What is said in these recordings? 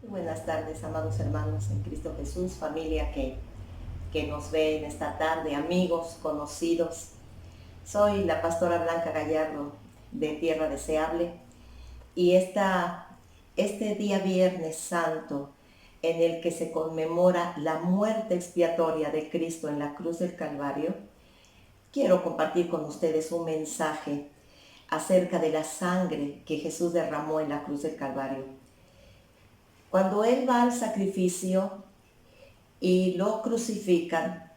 Buenas tardes, amados hermanos en Cristo Jesús, familia que nos ve en esta tarde, amigos, conocidos. Soy la pastora Blanca Gallardo de Tierra Deseable y este día Viernes Santo en el que se conmemora la muerte expiatoria de Cristo en la cruz del Calvario, quiero compartir con ustedes un mensaje acerca de la sangre que Jesús derramó en la cruz del Calvario. Cuando Él va al sacrificio y lo crucifican,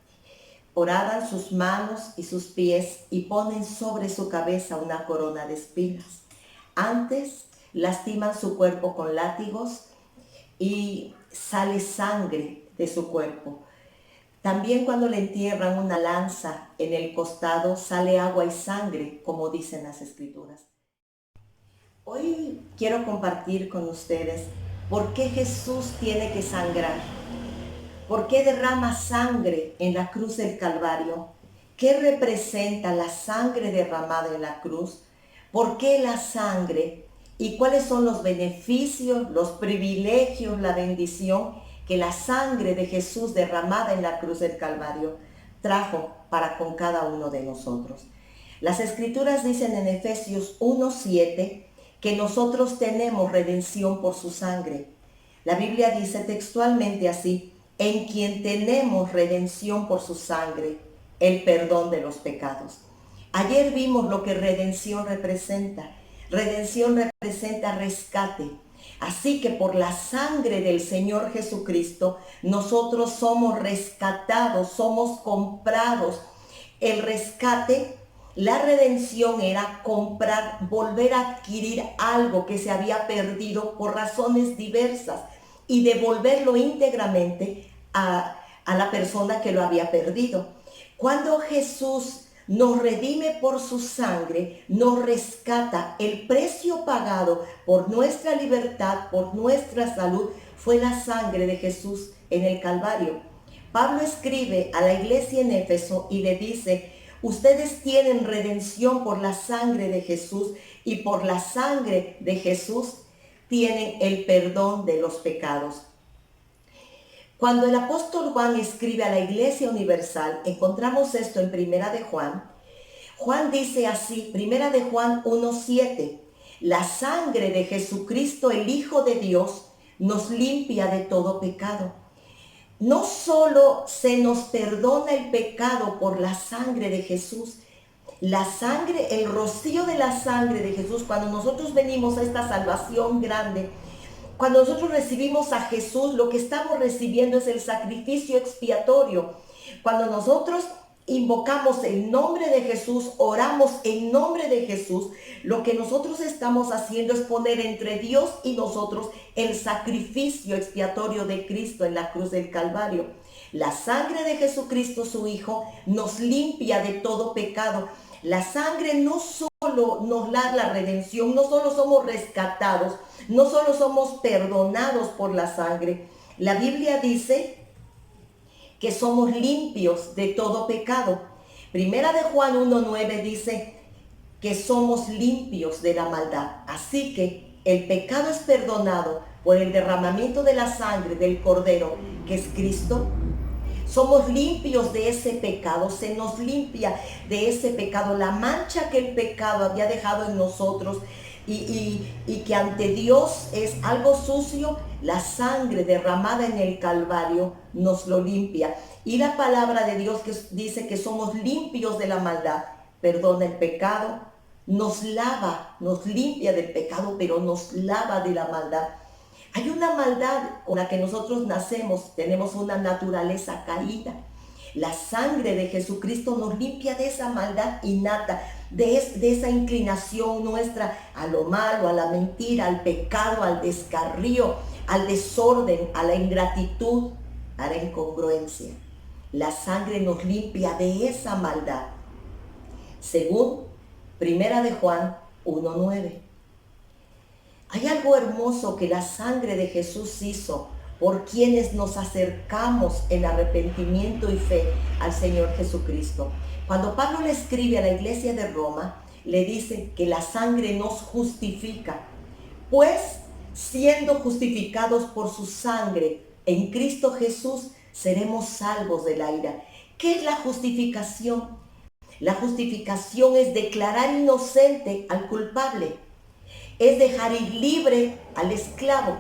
horadan sus manos y sus pies y ponen sobre su cabeza una corona de espinas. Antes lastiman su cuerpo con látigos y sale sangre de su cuerpo. También cuando le entierran una lanza en el costado, sale agua y sangre, como dicen las Escrituras. Hoy quiero compartir con ustedes por qué Jesús tiene que sangrar, por qué derrama sangre en la cruz del Calvario, qué representa la sangre derramada en la cruz, por qué la sangre y cuáles son los beneficios, los privilegios, la bendición que la sangre de Jesús derramada en la cruz del Calvario trajo para con cada uno de nosotros. Las Escrituras dicen en Efesios 1:7 que nosotros tenemos redención por su sangre. La Biblia dice textualmente así: en quien tenemos redención por su sangre, el perdón de los pecados. Ayer vimos lo que redención representa. Redención representa rescate. Así que por la sangre del Señor Jesucristo, nosotros somos rescatados, somos comprados. El rescate, la redención era comprar, volver a adquirir algo que se había perdido por razones diversas y devolverlo íntegramente a la persona que lo había perdido. Cuando Jesús nos redime por su sangre, nos rescata, el precio pagado por nuestra libertad, por nuestra salud, fue la sangre de Jesús en el Calvario. Pablo escribe a la iglesia en Éfeso y le dice: ustedes tienen redención por la sangre de Jesús y por la sangre de Jesús tienen el perdón de los pecados. Cuando el apóstol Juan escribe a la iglesia universal, encontramos esto en Primera de Juan. Juan dice así, Primera de Juan 1:7, la sangre de Jesucristo, el Hijo de Dios, nos limpia de todo pecado. No solo se nos perdona el pecado por la sangre de Jesús, la sangre, el rocío de la sangre de Jesús, cuando nosotros venimos a esta salvación grande, cuando nosotros recibimos a Jesús, lo que estamos recibiendo es el sacrificio expiatorio. Cuando nosotros invocamos el nombre de Jesús, oramos en nombre de Jesús, lo que nosotros estamos haciendo es poner entre Dios y nosotros el sacrificio expiatorio de Cristo en la cruz del Calvario. La sangre de Jesucristo, su Hijo, nos limpia de todo pecado. La sangre no solo nos da la redención, no solo somos rescatados, no solo somos perdonados por la sangre. La Biblia dice que somos limpios de todo pecado. Primera de Juan 1:9 dice que somos limpios de la maldad. Así que el pecado es perdonado por el derramamiento de la sangre del Cordero, que es Cristo. Somos limpios de ese pecado, se nos limpia de ese pecado, la mancha que el pecado había dejado en nosotros y que ante Dios es algo sucio. La sangre derramada en el Calvario nos lo limpia. Y la palabra de Dios que dice que somos limpios de la maldad, perdona el pecado, nos lava, nos limpia del pecado, pero nos lava de la maldad. Hay una maldad con la que nosotros nacemos, tenemos una naturaleza caída. La sangre de Jesucristo nos limpia de esa maldad innata, de esa inclinación nuestra a lo malo, a la mentira, al pecado, al descarrío, al desorden, a la ingratitud, a la incongruencia. La sangre nos limpia de esa maldad, según Primera de Juan 1:9. Hay algo hermoso que la sangre de Jesús hizo por quienes nos acercamos en arrepentimiento y fe al Señor Jesucristo. Cuando Pablo le escribe a la iglesia de Roma, le dice que la sangre nos justifica, pues siendo justificados por su sangre en Cristo Jesús, seremos salvos de la ira. ¿Qué es la justificación? La justificación es declarar inocente al culpable, es dejar ir libre al esclavo,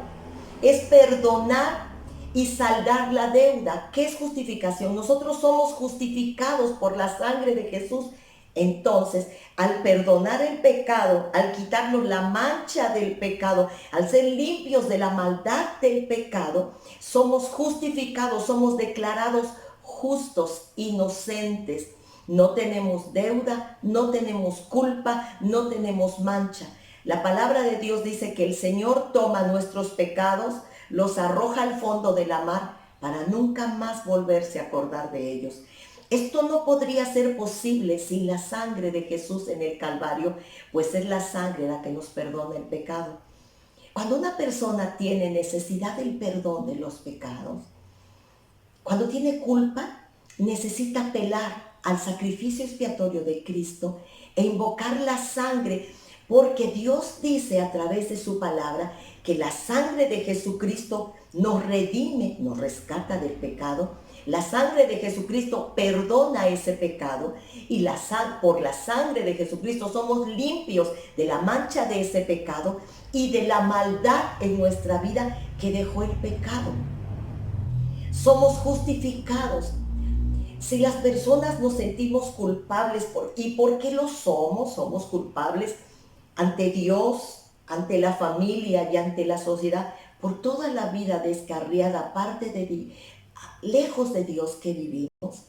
es perdonar y saldar la deuda. ¿Qué es justificación? Nosotros somos justificados por la sangre de Jesús. Entonces, al perdonar el pecado, al quitarnos la mancha del pecado, al ser limpios de la maldad del pecado, somos justificados, somos declarados justos, inocentes. No tenemos deuda, no tenemos culpa, no tenemos mancha. La palabra de Dios dice que el Señor toma nuestros pecados, los arroja al fondo de la mar para nunca más volverse a acordar de ellos. Esto no podría ser posible sin la sangre de Jesús en el Calvario, pues es la sangre la que nos perdona el pecado. Cuando una persona tiene necesidad del perdón de los pecados, cuando tiene culpa, necesita apelar al sacrificio expiatorio de Cristo e invocar la sangre, porque Dios dice a través de su palabra que la sangre de Jesucristo nos redime, nos rescata del pecado. La sangre de Jesucristo perdona ese pecado y por la sangre de Jesucristo somos limpios de la mancha de ese pecado y de la maldad en nuestra vida que dejó el pecado. Somos justificados. Si las personas nos sentimos culpables, ¿y por qué lo somos? Somos culpables ante Dios, ante la familia y ante la sociedad, por toda la vida descarriada, lejos de Dios que vivimos.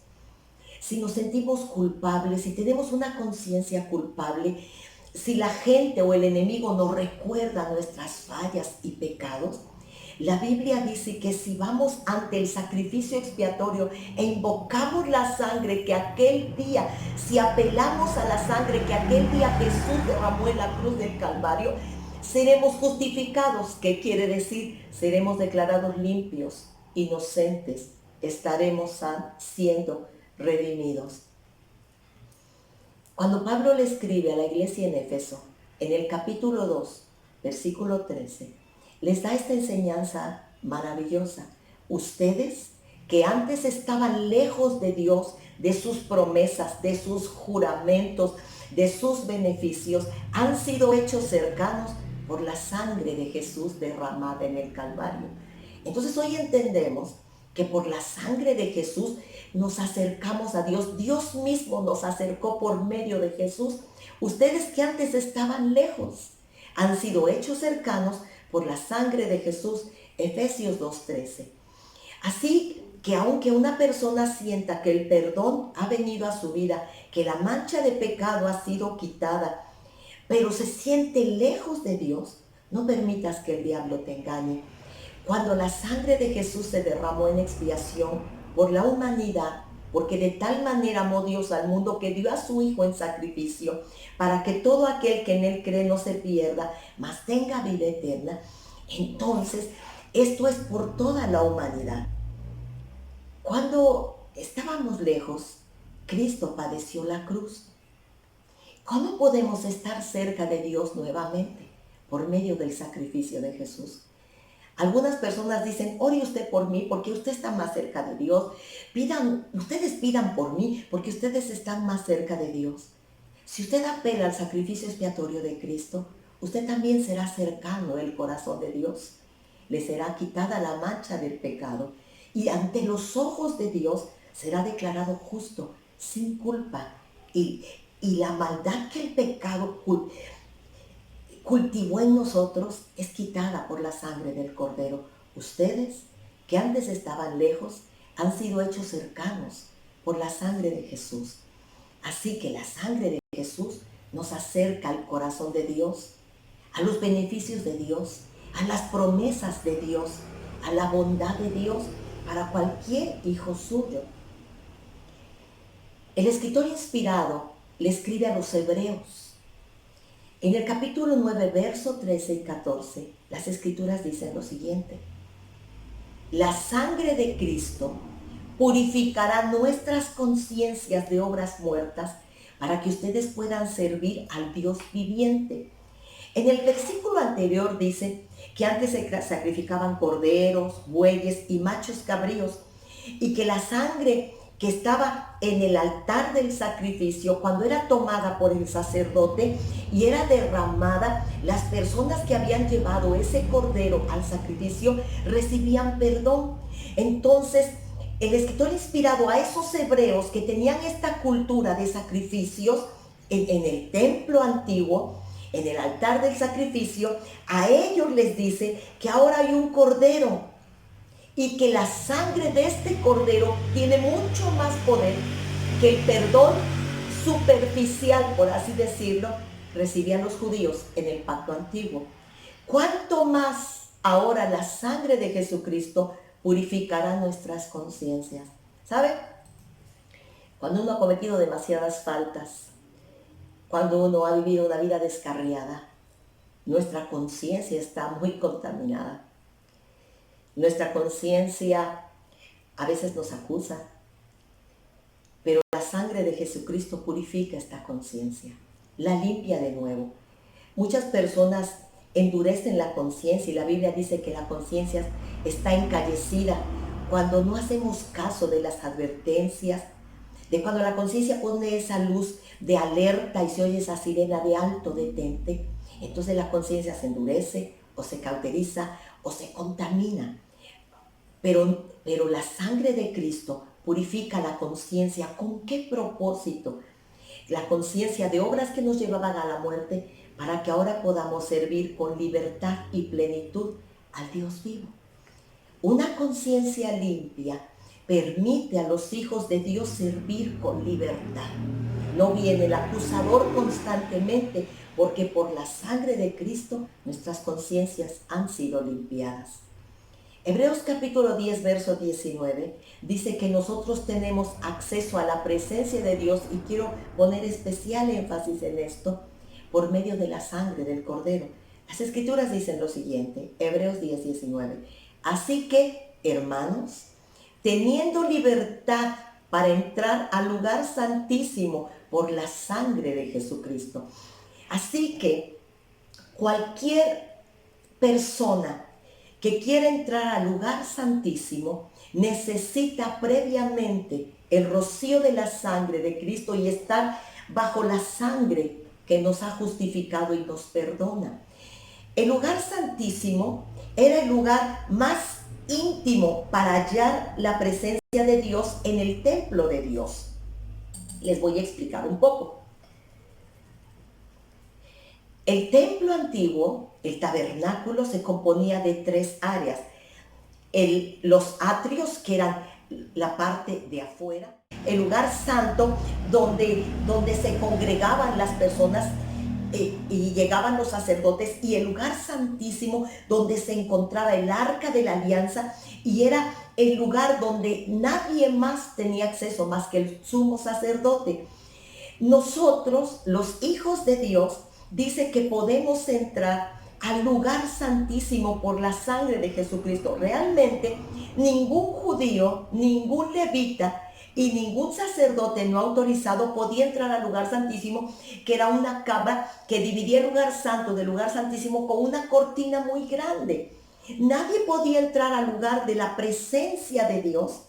Si nos sentimos culpables, si tenemos una conciencia culpable, si la gente o el enemigo nos recuerda nuestras fallas y pecados, la Biblia dice que si vamos ante el sacrificio expiatorio e invocamos la sangre que aquel día, si apelamos a la sangre que aquel día Jesús derramó en la cruz del Calvario, seremos justificados. ¿Qué quiere decir? Seremos declarados limpios, inocentes, estaremos siendo redimidos. Cuando Pablo le escribe a la iglesia en Éfeso, en el capítulo 2, versículo 13, les da esta enseñanza maravillosa. Ustedes que antes estaban lejos de Dios, de sus promesas, de sus juramentos, de sus beneficios, han sido hechos cercanos por la sangre de Jesús derramada en el Calvario. Entonces hoy entendemos que por la sangre de Jesús nos acercamos a Dios. Dios mismo nos acercó por medio de Jesús. Ustedes que antes estaban lejos, han sido hechos cercanos por la sangre de Jesús. Efesios 2:13. Así que aunque una persona sienta que el perdón ha venido a su vida, que la mancha de pecado ha sido quitada, pero se siente lejos de Dios, no permitas que el diablo te engañe. Cuando la sangre de Jesús se derramó en expiación por la humanidad, porque de tal manera amó Dios al mundo que dio a su Hijo en sacrificio, para que todo aquel que en Él cree no se pierda, mas tenga vida eterna. Entonces, esto es por toda la humanidad. Cuando estábamos lejos, Cristo padeció la cruz. ¿Cómo podemos estar cerca de Dios nuevamente? Por medio del sacrificio de Jesús. Algunas personas dicen, ore usted por mí porque usted está más cerca de Dios. Ustedes pidan por mí porque ustedes están más cerca de Dios. Si usted apela al sacrificio expiatorio de Cristo, usted también será cercano al corazón de Dios. Le será quitada la mancha del pecado y ante los ojos de Dios será declarado justo, sin culpa. Y la maldad que el pecado cultivó en nosotros es quitada por la sangre del Cordero. Ustedes, que antes estaban lejos, han sido hechos cercanos por la sangre de Jesús. Así que la sangre de Jesús nos acerca al corazón de Dios, a los beneficios de Dios, a las promesas de Dios, a la bondad de Dios para cualquier hijo suyo. El escritor inspirado le escribe a los hebreos. En el capítulo 9, verso 13 y 14, las escrituras dicen lo siguiente: la sangre de Cristo purificará nuestras conciencias de obras muertas para que ustedes puedan servir al Dios viviente. En el versículo anterior dice que antes se sacrificaban corderos, bueyes y machos cabríos, y que la sangre que estaba en el altar del sacrificio, cuando era tomada por el sacerdote y era derramada, las personas que habían llevado ese cordero al sacrificio recibían perdón. Entonces, el escritor, inspirado a esos hebreos que tenían esta cultura de sacrificios en el templo antiguo, en el altar del sacrificio, a ellos les dice que ahora hay un cordero y que la sangre de este cordero tiene mucho más poder que el perdón superficial, por así decirlo, recibían los judíos en el pacto antiguo. ¿Cuánto más ahora la sangre de Jesucristo purificará nuestras conciencias? ¿Sabe? Cuando uno ha cometido demasiadas faltas, cuando uno ha vivido una vida descarriada, nuestra conciencia está muy contaminada. Nuestra conciencia a veces nos acusa, pero la sangre de Jesucristo purifica esta conciencia, la limpia de nuevo. Muchas personas endurecen la conciencia y la Biblia dice que la conciencia está encallecida cuando no hacemos caso de las advertencias, de cuando la conciencia pone esa luz de alerta y se oye esa sirena de alto detente. Entonces la conciencia se endurece o se cauteriza o se contamina. Pero la sangre de Cristo purifica la conciencia. ¿Con qué propósito? La conciencia de obras que nos llevaban a la muerte, para que ahora podamos servir con libertad y plenitud al Dios vivo. Una conciencia limpia permite a los hijos de Dios servir con libertad. No viene el acusador constantemente, porque por la sangre de Cristo nuestras conciencias han sido limpiadas. Hebreos capítulo 10, verso 19, dice que nosotros tenemos acceso a la presencia de Dios, y quiero poner especial énfasis en esto, por medio de la sangre del Cordero. Las Escrituras dicen lo siguiente, Hebreos 10, 19. Así que, hermanos, teniendo libertad para entrar al lugar santísimo por la sangre de Jesucristo. Así que cualquier persona que quiere entrar al lugar santísimo necesita previamente el rocío de la sangre de Cristo y estar bajo la sangre que nos ha justificado y nos perdona. El lugar santísimo era el lugar más íntimo para hallar la presencia de Dios en el templo de Dios. Les voy a explicar un poco. El templo antiguo, el tabernáculo, se componía de 3 áreas. Los atrios, que eran la parte de afuera. El lugar santo, donde se congregaban las personas y llegaban los sacerdotes. Y el lugar santísimo, donde se encontraba el arca de la alianza. Y era el lugar donde nadie más tenía acceso más que el sumo sacerdote. Nosotros, los hijos de Dios, dice que podemos entrar al lugar santísimo por la sangre de Jesucristo. Realmente ningún judío, ningún levita y ningún sacerdote no autorizado podía entrar al lugar santísimo, que era una cama que dividía el lugar santo del lugar santísimo con una cortina muy grande. Nadie podía entrar al lugar de la presencia de Dios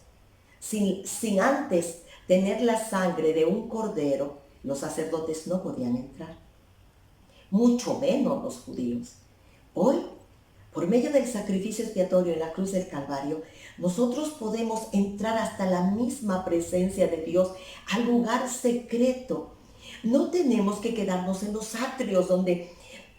sin antes tener la sangre de un cordero. Los sacerdotes no podían entrar, mucho menos los judíos. Hoy, por medio del sacrificio expiatorio en la cruz del Calvario, nosotros podemos entrar hasta la misma presencia de Dios, al lugar secreto. No tenemos que quedarnos en los atrios donde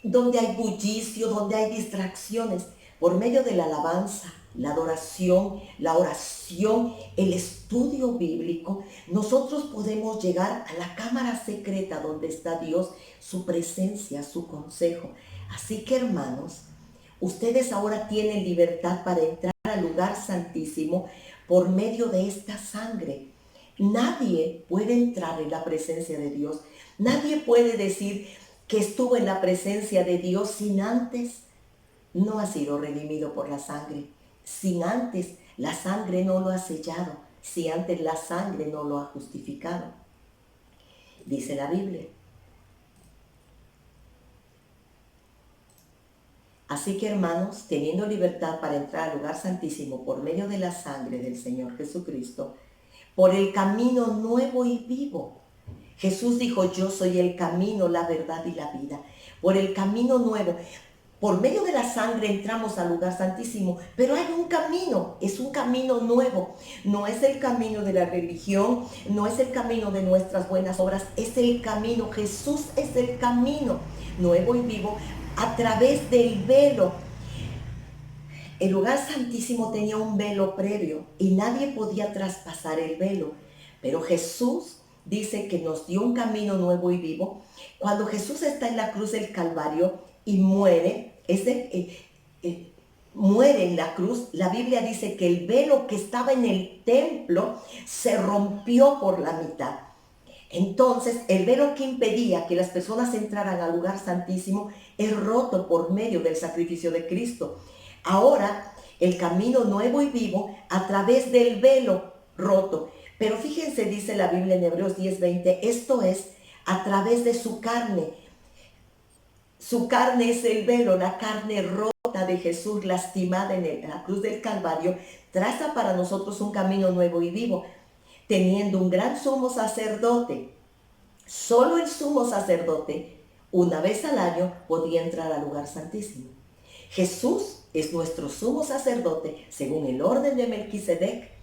hay bullicio, donde hay distracciones. Por medio de la alabanza, la adoración, la oración, el estudio bíblico, nosotros podemos llegar a la cámara secreta donde está Dios, su presencia, su consejo. Así que, hermanos, ustedes ahora tienen libertad para entrar al lugar santísimo por medio de esta sangre. Nadie puede entrar en la presencia de Dios. Nadie puede decir que estuvo en la presencia de Dios sin antes no ha sido redimido por la sangre. Sin antes la sangre no lo ha sellado. Si antes la sangre no lo ha justificado. Dice la Biblia. Así que hermanos, teniendo libertad para entrar al lugar santísimo por medio de la sangre del Señor Jesucristo, por el camino nuevo y vivo. Jesús dijo, yo soy el camino, la verdad y la vida. Por el camino nuevo. Por medio de la sangre entramos al lugar santísimo, pero hay un camino, es un camino nuevo. No es el camino de la religión, no es el camino de nuestras buenas obras, es el camino. Jesús es el camino nuevo y vivo a través del velo. El lugar santísimo tenía un velo previo y nadie podía traspasar el velo, pero Jesús dice que nos dio un camino nuevo y vivo. Cuando Jesús está en la cruz del Calvario y muere, muere en la cruz, la Biblia dice que el velo que estaba en el templo se rompió por la mitad. Entonces, el velo que impedía que las personas entraran al lugar santísimo es roto por medio del sacrificio de Cristo. Ahora, el camino nuevo y vivo a través del velo roto. Pero fíjense, dice la Biblia en Hebreos 10:20, esto es a través de su carne. Su carne es el velo, la carne rota de Jesús, lastimada en la cruz del Calvario, traza para nosotros un camino nuevo y vivo, teniendo un gran sumo sacerdote. Solo el sumo sacerdote, una vez al año, podía entrar al lugar santísimo. Jesús es nuestro sumo sacerdote según el orden de Melquisedec.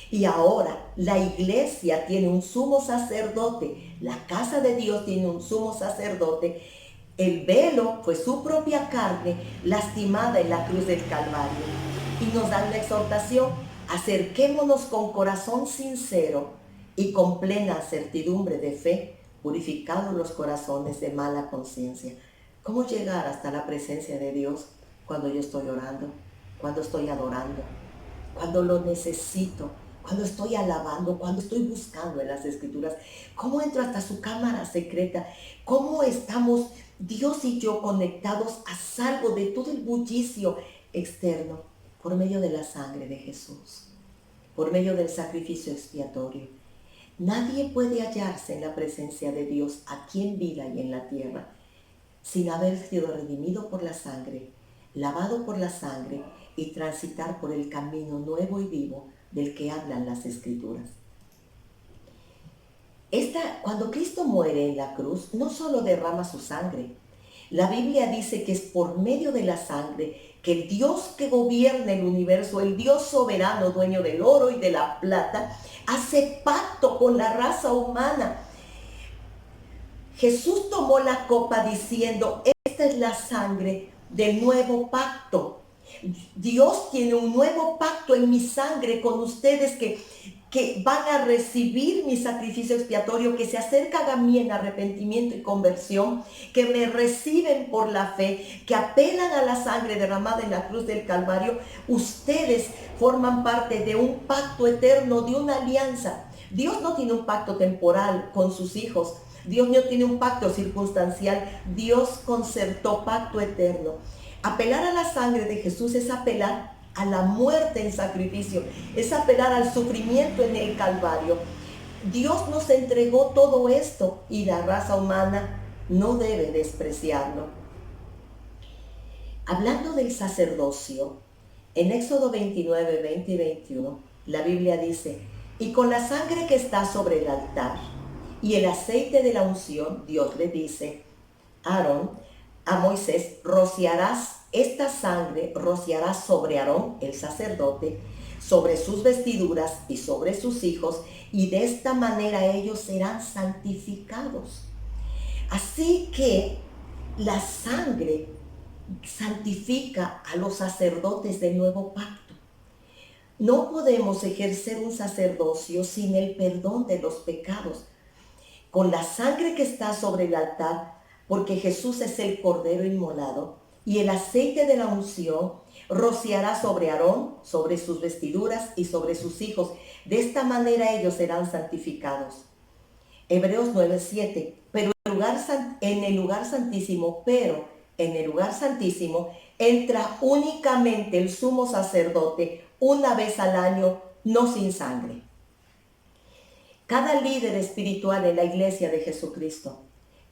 Y ahora la iglesia tiene un sumo sacerdote, la casa de Dios tiene un sumo sacerdote. El velo fue su propia carne lastimada en la cruz del Calvario. Y nos dan la exhortación, acerquémonos con corazón sincero y con plena certidumbre de fe, purificados los corazones de mala conciencia. ¿Cómo llegar hasta la presencia de Dios cuando yo estoy orando, cuando estoy adorando, cuando lo necesito, cuando estoy alabando, cuando estoy buscando en las Escrituras? ¿Cómo entro hasta su cámara secreta? ¿Cómo estamos Dios y yo conectados a salvo de todo el bullicio externo? Por medio de la sangre de Jesús, por medio del sacrificio expiatorio. Nadie puede hallarse en la presencia de Dios aquí en vida y en la tierra sin haber sido redimido por la sangre, lavado por la sangre y transitar por el camino nuevo y vivo del que hablan las Escrituras. Cuando Cristo muere en la cruz, no solo derrama su sangre. La Biblia dice que es por medio de la sangre que el Dios que gobierna el universo, el Dios soberano, dueño del oro y de la plata, hace pacto con la raza humana. Jesús tomó la copa diciendo, esta es la sangre del nuevo pacto. Dios tiene un nuevo pacto en mi sangre con ustedes que van a recibir mi sacrificio expiatorio, que se acercan a mí en arrepentimiento y conversión, que me reciben por la fe, que apelan a la sangre derramada en la cruz del Calvario. Ustedes forman parte de un pacto eterno, de una alianza. Dios no tiene un pacto temporal con sus hijos. Dios no tiene un pacto circunstancial. Dios concertó pacto eterno. Apelar a la sangre de Jesús es apelar a la muerte en sacrificio, es apelar al sufrimiento en el Calvario. Dios nos entregó todo esto y la raza humana no debe despreciarlo. Hablando del sacerdocio, en Éxodo 29, 20 y 21, la Biblia dice, y con la sangre que está sobre el altar y el aceite de la unción, Dios le dice a Moisés, rociarás esta sangre, rociarás sobre Aarón, el sacerdote, sobre sus vestiduras y sobre sus hijos, y de esta manera ellos serán santificados. Así que la sangre santifica a los sacerdotes del nuevo pacto. No podemos ejercer un sacerdocio sin el perdón de los pecados. Con la sangre que está sobre el altar, porque Jesús es el Cordero inmolado, y el aceite de la unción rociará sobre Aarón, sobre sus vestiduras y sobre sus hijos. De esta manera ellos serán santificados. Hebreos 9:7. Pero en el lugar santísimo entra únicamente el sumo sacerdote una vez al año, no sin sangre. Cada líder espiritual en la iglesia de Jesucristo,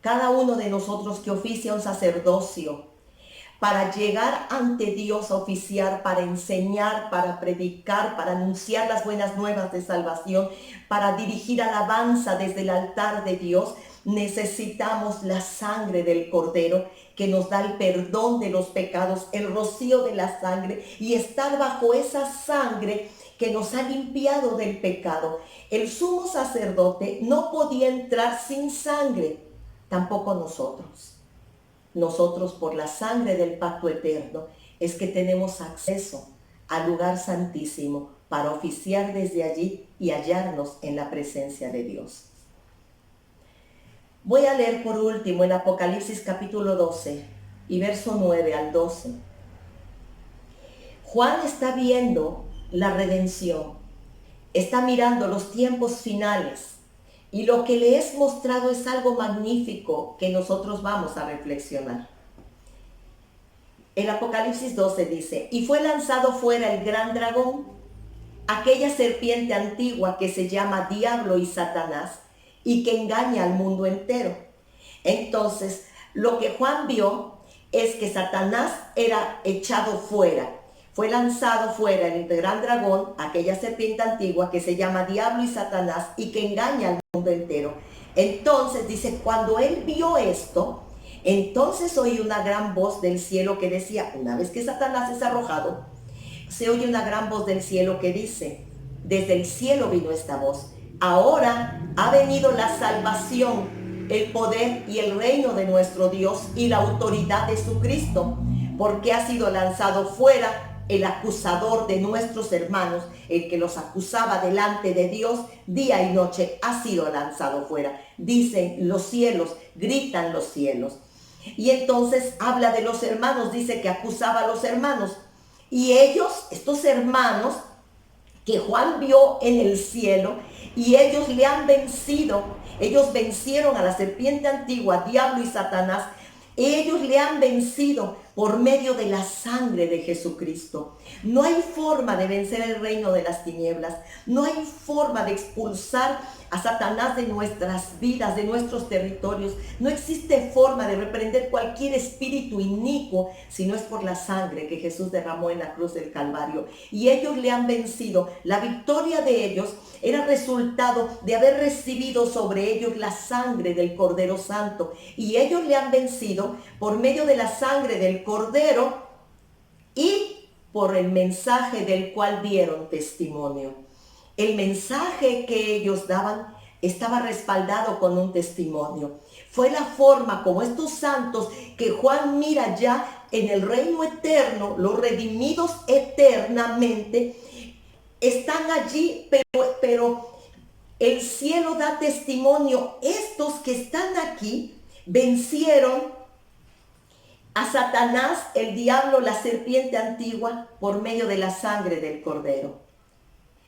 cada uno de nosotros que oficia un sacerdocio, para llegar ante Dios a oficiar, para enseñar, para predicar, para anunciar las buenas nuevas de salvación, para dirigir alabanza desde el altar de Dios, necesitamos la sangre del Cordero que nos da el perdón de los pecados, el rocío de la sangre, y estar bajo esa sangre que nos ha limpiado del pecado. El sumo sacerdote no podía entrar sin sangre, tampoco nosotros. Nosotros, por la sangre del pacto eterno, es que tenemos acceso al lugar santísimo para oficiar desde allí y hallarnos en la presencia de Dios. Voy a leer por último en Apocalipsis capítulo 12 y verso 9 al 12. Juan está viendo la redención, está mirando los tiempos finales, y lo que le es mostrado es algo magnífico que nosotros vamos a reflexionar. El Apocalipsis 12 dice, y fue lanzado fuera el gran dragón, aquella serpiente antigua que se llama Diablo y Satanás, y que engaña al mundo entero. Entonces, lo que Juan vio es que Satanás era echado fuera. Fue lanzado fuera el gran dragón, aquella serpiente antigua que se llama Diablo y Satanás y que engaña al mundo entero. Entonces dice, cuando él vio esto, entonces oí una gran voz del cielo que decía, una vez que Satanás es arrojado, se oye una gran voz del cielo que dice, desde el cielo vino esta voz, ahora ha venido la salvación, el poder y el reino de nuestro Dios y la autoridad de su Cristo, porque ha sido lanzado fuera el acusador de nuestros hermanos, el que los acusaba delante de Dios día y noche, ha sido lanzado fuera. Dicen los cielos, gritan los cielos. Y entonces habla de los hermanos, dice que acusaba a los hermanos. Y ellos, estos hermanos que Juan vio en el cielo, y ellos le han vencido, ellos vencieron a la serpiente antigua, Diablo y Satanás, ellos le han vencido por medio de la sangre de Jesucristo. No hay forma de vencer el reino de las tinieblas. No hay forma de expulsar a Satanás de nuestras vidas, de nuestros territorios. No existe forma de reprender cualquier espíritu inicuo si no es por la sangre que Jesús derramó en la cruz del Calvario. Y ellos le han vencido. La victoria de ellos era resultado de haber recibido sobre ellos la sangre del Cordero Santo. Y ellos le han vencido por medio de la sangre del Cordero y por el mensaje del cual dieron testimonio. El mensaje que ellos daban estaba respaldado con un testimonio. Fue la forma como estos santos que Juan mira ya en el reino eterno, los redimidos eternamente, están allí, pero el cielo da testimonio. Estos que están aquí vencieron a Satanás, el diablo, la serpiente antigua, por medio de la sangre del Cordero.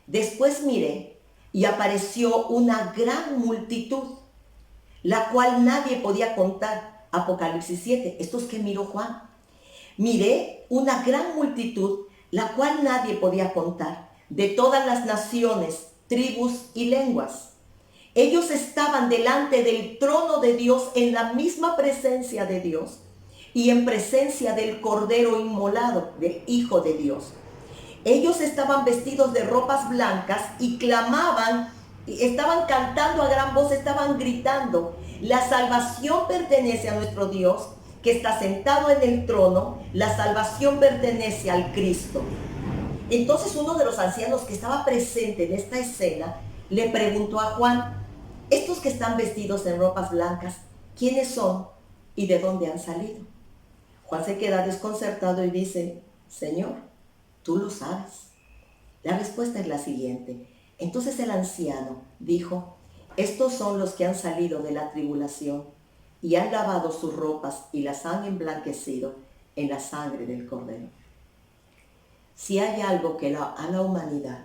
Después miré y apareció una gran multitud, la cual nadie podía contar. Apocalipsis 7, estos que miró Juan. Miré una gran multitud, la cual nadie podía contar, de todas las naciones, tribus y lenguas. Ellos estaban delante del trono de Dios, en la misma presencia de Dios y en presencia del Cordero inmolado, del Hijo de Dios. Ellos estaban vestidos de ropas blancas y clamaban, estaban cantando a gran voz, estaban gritando: la salvación pertenece a nuestro Dios, que está sentado en el trono, la salvación pertenece al Cristo. Entonces uno de los ancianos que estaba presente en esta escena le preguntó a Juan: estos que están vestidos en ropas blancas, ¿quiénes son y de dónde han salido? Juan se queda desconcertado y dice: Señor, tú lo sabes. La respuesta es la siguiente. Entonces el anciano dijo: estos son los que han salido de la tribulación y han lavado sus ropas y las han emblanquecido en la sangre del Cordero. Si hay algo que a la humanidad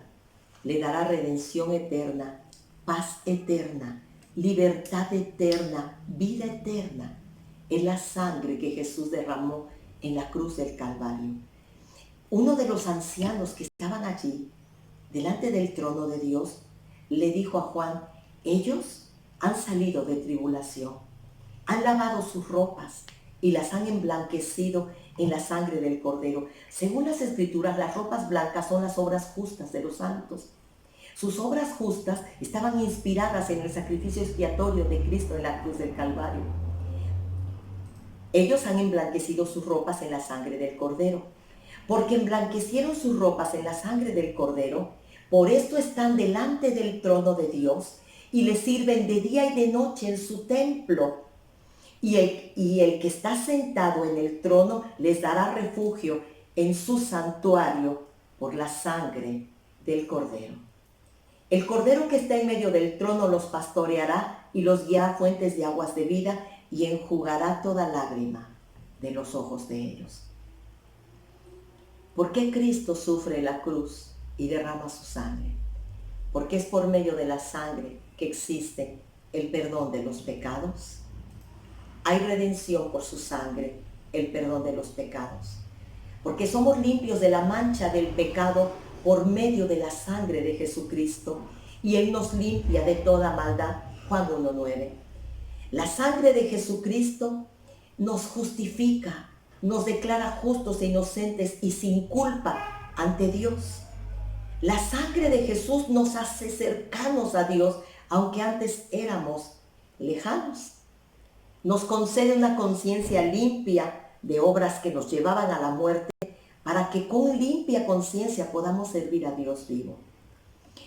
le dará redención eterna, paz eterna, libertad eterna, vida eterna, es la sangre que Jesús derramó en la cruz del Calvario. Uno de los ancianos que estaban allí, delante del trono de Dios, le dijo a Juan: ellos han salido de tribulación, han lavado sus ropas y las han emblanquecido en la sangre del Cordero. Según las Escrituras, las ropas blancas son las obras justas de los santos. Sus obras justas estaban inspiradas en el sacrificio expiatorio de Cristo en la cruz del Calvario. Ellos han emblanquecido sus ropas en la sangre del Cordero. Porque emblanquecieron sus ropas en la sangre del Cordero, por esto están delante del trono de Dios y le sirven de día y de noche en su templo. Y el que está sentado en el trono les dará refugio en su santuario por la sangre del Cordero. El Cordero que está en medio del trono los pastoreará y los guiará a fuentes de aguas de vida y enjugará toda lágrima de los ojos de ellos. ¿Por qué Cristo sufre la cruz y derrama su sangre? Porque es por medio de la sangre que existe el perdón de los pecados. Hay redención por su sangre, el perdón de los pecados. Porque somos limpios de la mancha del pecado por medio de la sangre de Jesucristo. Y Él nos limpia de toda maldad. Juan 1:9. La sangre de Jesucristo nos justifica, nos declara justos e inocentes y sin culpa ante Dios. La sangre de Jesús nos hace cercanos a Dios, aunque antes éramos lejanos. Nos concede una conciencia limpia de obras que nos llevaban a la muerte, para que con limpia conciencia podamos servir a Dios vivo.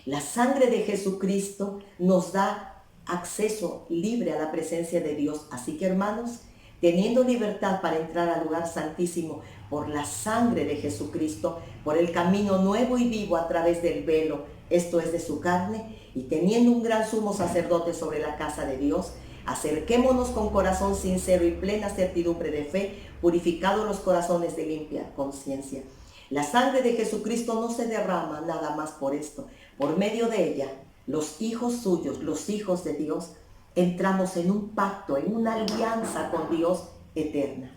La sangre de Jesucristo nos da acceso libre a la presencia de Dios. Así que, hermanos, teniendo libertad para entrar al lugar santísimo por la sangre de Jesucristo, por el camino nuevo y vivo a través del velo, esto es de su carne, y teniendo un gran sumo sacerdote sobre la casa de Dios, acerquémonos con corazón sincero y plena certidumbre de fe, purificados los corazones de limpia conciencia. La sangre de Jesucristo no se derrama nada más por esto. Por medio de ella, los hijos suyos, los hijos de Dios, entramos en un pacto, en una alianza con Dios eterna.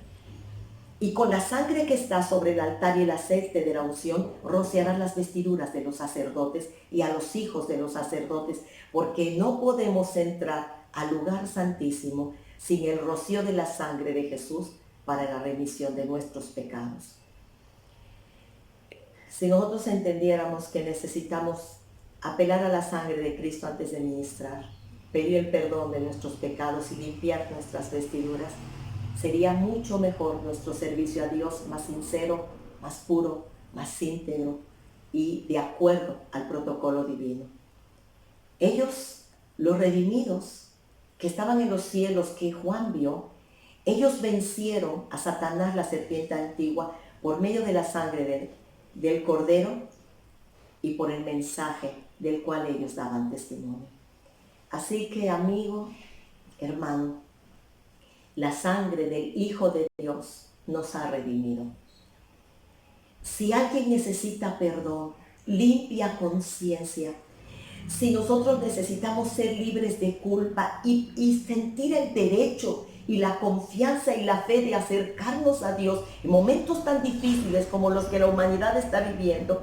Y con la sangre que está sobre el altar y el aceite de la unción, rociarás las vestiduras de los sacerdotes y a los hijos de los sacerdotes, porque no podemos entrar al lugar santísimo sin el rocío de la sangre de Jesús para la remisión de nuestros pecados. Si nosotros entendiéramos que necesitamos apelar a la sangre de Cristo antes de ministrar, pedir el perdón de nuestros pecados y limpiar nuestras vestiduras, sería mucho mejor nuestro servicio a Dios, más sincero, más puro, más íntegro y de acuerdo al protocolo divino. Ellos, los redimidos, que estaban en los cielos, que Juan vio, ellos vencieron a Satanás, la serpiente antigua, por medio de la sangre del Cordero y por el mensaje del cual ellos daban testimonio. Así que, amigo, hermano, la sangre del Hijo de Dios nos ha redimido. Si alguien necesita perdón, limpia conciencia, si nosotros necesitamos ser libres de culpa y sentir el derecho y la confianza y la fe de acercarnos a Dios en momentos tan difíciles como los que la humanidad está viviendo,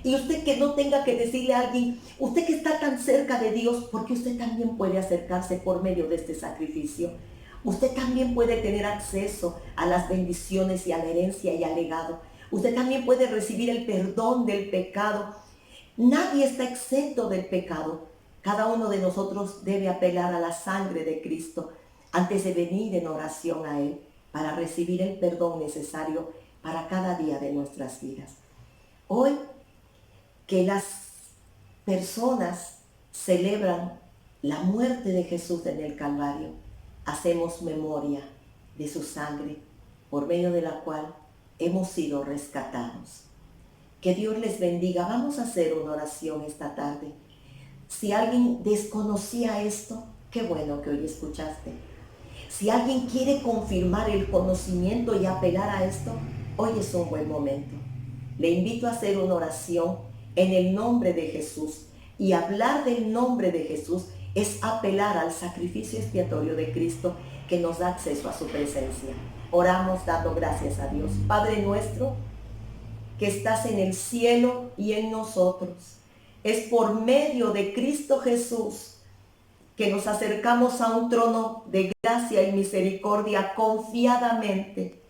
y usted que no tenga que decirle a alguien, usted que está tan cerca de Dios, porque usted también puede acercarse por medio de este sacrificio. Usted también puede tener acceso a las bendiciones y a la herencia y al legado. Usted también puede recibir el perdón del pecado. Nadie está exento del pecado. Cada uno de nosotros debe apelar a la sangre de Cristo antes de venir en oración a Él para recibir el perdón necesario para cada día de nuestras vidas. Hoy, que las personas celebran la muerte de Jesús en el Calvario, hacemos memoria de su sangre, por medio de la cual hemos sido rescatados. Que Dios les bendiga. Vamos a hacer una oración esta tarde. Si alguien desconocía esto, qué bueno que hoy escuchaste. Si alguien quiere confirmar el conocimiento y apelar a esto, hoy es un buen momento. Le invito a hacer una oración en el nombre de Jesús. Y hablar del nombre de Jesús es apelar al sacrificio expiatorio de Cristo que nos da acceso a su presencia. Oramos dando gracias a Dios. Padre nuestro, que estás en el cielo y en nosotros, es por medio de Cristo Jesús que nos acercamos a un trono de gracia y misericordia confiadamente.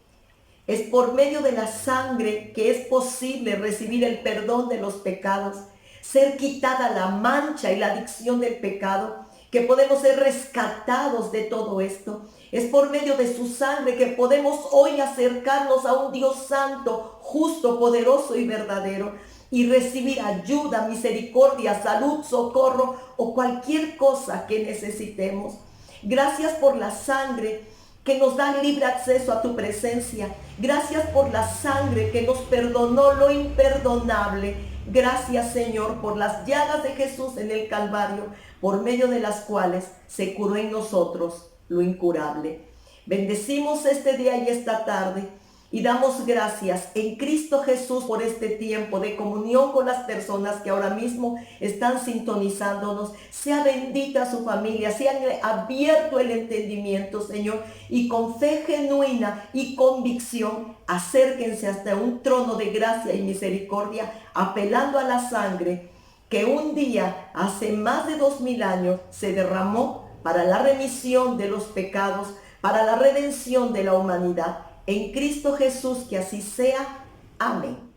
Es por medio de la sangre que es posible recibir el perdón de los pecados, ser quitada la mancha y la adicción del pecado, que podemos ser rescatados de todo esto. Es por medio de su sangre que podemos hoy acercarnos a un Dios santo, justo, poderoso y verdadero, y recibir ayuda, misericordia, salud, socorro o cualquier cosa que necesitemos. Gracias por la sangre que nos da libre acceso a tu presencia. Gracias por la sangre que nos perdonó lo imperdonable. Gracias, Señor, por las llagas de Jesús en el Calvario, por medio de las cuales se curó en nosotros lo incurable. Bendecimos este día y esta tarde y damos gracias en Cristo Jesús por este tiempo de comunión con las personas que ahora mismo están sintonizándonos. Sea bendita su familia, sean abierto el entendimiento, Señor, y con fe genuina y convicción acérquense hasta un trono de gracia y misericordia, apelando a la sangre que un día, hace más de 2000 años, se derramó para la remisión de los pecados, para la redención de la humanidad. En Cristo Jesús, que así sea. Amén.